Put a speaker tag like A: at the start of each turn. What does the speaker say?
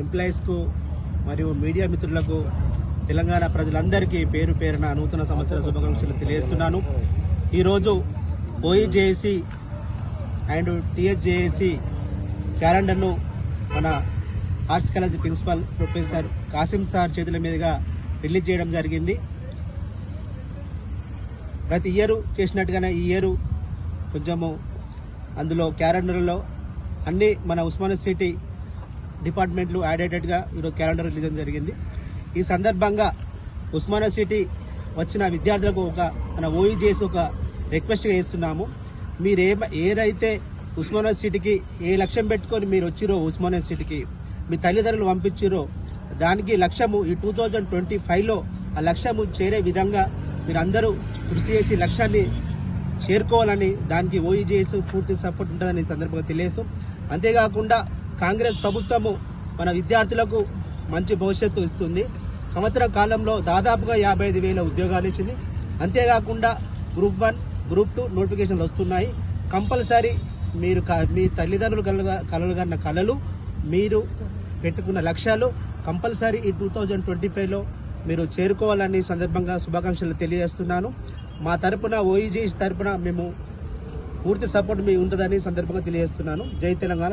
A: ఎంప్లాయీస్కు మరియు మీడియా మిత్రులకు తెలంగాణ ప్రజలందరికీ పేరు పేరున నూతన సంవత్సర శుభాకాంక్షలు తెలియజేస్తున్నాను. ఈరోజు ఓఈజేఏసీ అండ్ టీహెచ్జేఏసీ క్యాలెండర్ను మన arts college principal professor Kasim sir చేతుల మీదుగా రిలీజ్ చేయడం జరిగింది. ప్రతి ఇయర్ చేసినట్టుగానే ఈ ఇయర్ కొంచెము అందులో క్యాలెండర్లో అన్ని మన ఉస్మానియా సిటీ డిపార్ట్మెంట్లు యాడ్ అయ్యేటట్టుగా ఈరోజు క్యాలెండర్ రిలీజ్ చేయడం జరిగింది. ఈ సందర్భంగా ఉస్మానియా సిటీ వచ్చిన విద్యార్థులకు మన ఓఈజేసి ఒక రిక్వెస్ట్గా చేస్తున్నాము. మీరు ఏదైతే ఉస్మానియా సిటీకి ఏ లక్ష్యం పెట్టుకొని మీరు వచ్చిరో, ఉస్మానియా సిటీకి మీ తల్లిదండ్రులు పంపించిరో, దానికి లక్ష్యము ఈ 2025లో ఆ లక్ష్యము చేరే విధంగా మీరందరూ కృషి చేసి లక్ష్యాన్ని చేరుకోవాలని, దానికి ఓఈజేఎస్ పూర్తి సపోర్ట్ ఉంటుందని సందర్భంగా తెలియజేస్తాం. అంతేకాకుండా కాంగ్రెస్ ప్రభుత్వము మన విద్యార్థులకు మంచి భవిష్యత్తు ఇస్తుంది. సంవత్సర కాలంలో దాదాపుగా 55,000 ఉద్యోగాలు ఇచ్చింది. అంతేకాకుండా గ్రూప్ 1, గ్రూప్ 2 నోటిఫికేషన్లు వస్తున్నాయి. కంపల్సరీ మీరు మీ తల్లిదండ్రులు కలలుగన్న కలలు, మీరు పెట్టుకున్న లక్ష్యాలు కంపల్సరీ ఈ 2025లో మీరు చేరుకోవాలని సందర్భంగా శుభాకాంక్షలు తెలియజేస్తున్నాను. మా తరపున ఓఈజేఎస్ తరపున మేము పూర్తి సపోర్ట్ మీ ఉంటుందని సందర్భంగా తెలియజేస్తున్నాను. జై తెలంగాణ.